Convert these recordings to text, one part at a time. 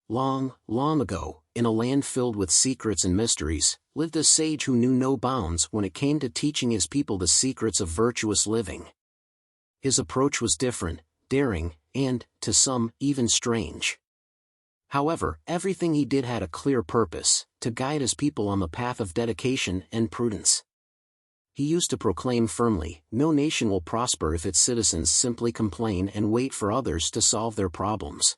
Long, long ago, in a land filled with secrets and mysteries, lived a sage who knew no bounds when it came to teaching his people the secrets of virtuous living. His approach was different, daring, and, to some, even strange. However, everything he did had a clear purpose: to guide his people on the path of dedication and prudence. He used to proclaim firmly, "No nation will prosper if its citizens simply complain and wait for others to solve their problems."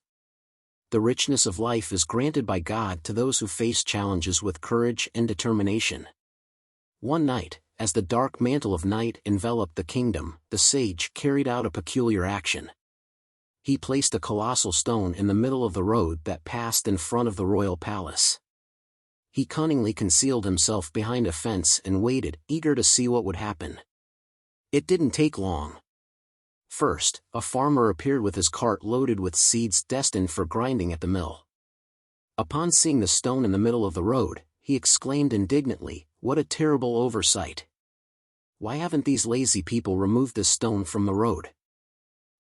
The richness of life is granted by God to those who face challenges with courage and determination. One night, as the dark mantle of night enveloped the kingdom, the sage carried out a peculiar action. He placed a colossal stone in the middle of the road that passed in front of the royal palace. He cunningly concealed himself behind a fence and waited, eager to see what would happen. It didn't take long. First, a farmer appeared with his cart loaded with seeds destined for grinding at the mill. Upon seeing the stone in the middle of the road, he exclaimed indignantly, "What a terrible oversight! Why haven't these lazy people removed this stone from the road?"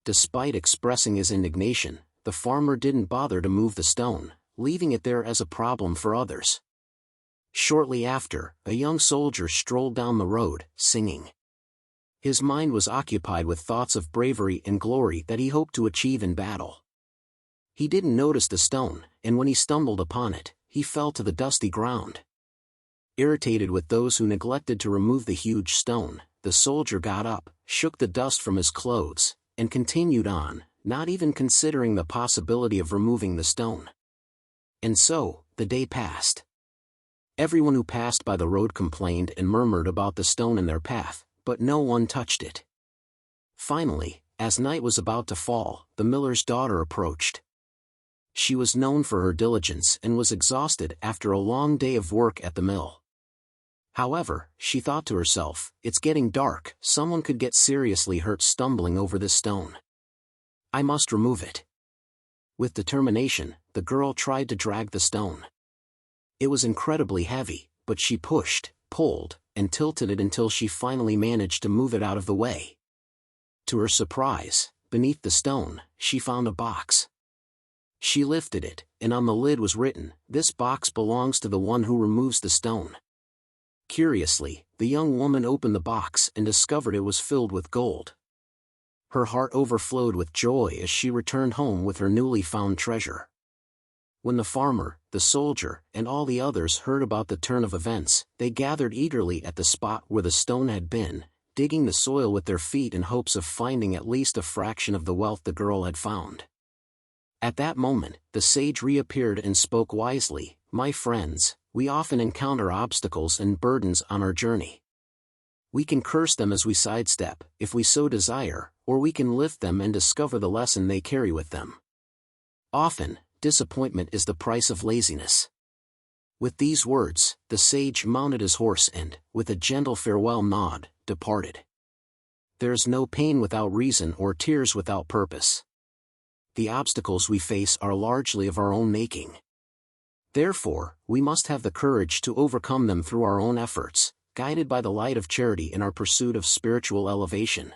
Despite expressing his indignation, the farmer didn't bother to move the stone, leaving it there as a problem for others. Shortly after, a young soldier strolled down the road, singing. His mind was occupied with thoughts of bravery and glory that he hoped to achieve in battle. He didn't notice the stone, and when he stumbled upon it, he fell to the dusty ground. Irritated with those who neglected to remove the huge stone, the soldier got up, shook the dust from his clothes, and continued on, not even considering the possibility of removing the stone. And so, the day passed. Everyone who passed by the road complained and murmured about the stone in their path, but no one touched it. Finally, as night was about to fall, the miller's daughter approached. She was known for her diligence and was exhausted after a long day of work at the mill. However, she thought to herself, "It's getting dark, someone could get seriously hurt stumbling over this stone. I must remove it." With determination, the girl tried to drag the stone. It was incredibly heavy, but she pushed, pulled, and tilted it until she finally managed to move it out of the way. To her surprise, beneath the stone, she found a box. She lifted it, and on the lid was written, "This box belongs to the one who removes the stone." Curiously, the young woman opened the box and discovered it was filled with gold. Her heart overflowed with joy as she returned home with her newly found treasure. When the farmer, the soldier, and all the others heard about the turn of events, they gathered eagerly at the spot where the stone had been, digging the soil with their feet in hopes of finding at least a fraction of the wealth the girl had found. At that moment, the sage reappeared and spoke wisely, "My friends, we often encounter obstacles and burdens on our journey. We can curse them as we sidestep, if we so desire, or we can lift them and discover the lesson they carry with them. Often, disappointment is the price of laziness." With these words, the sage mounted his horse and, with a gentle farewell nod, departed. There is no pain without reason or tears without purpose. The obstacles we face are largely of our own making. Therefore, we must have the courage to overcome them through our own efforts, guided by the light of charity in our pursuit of spiritual elevation.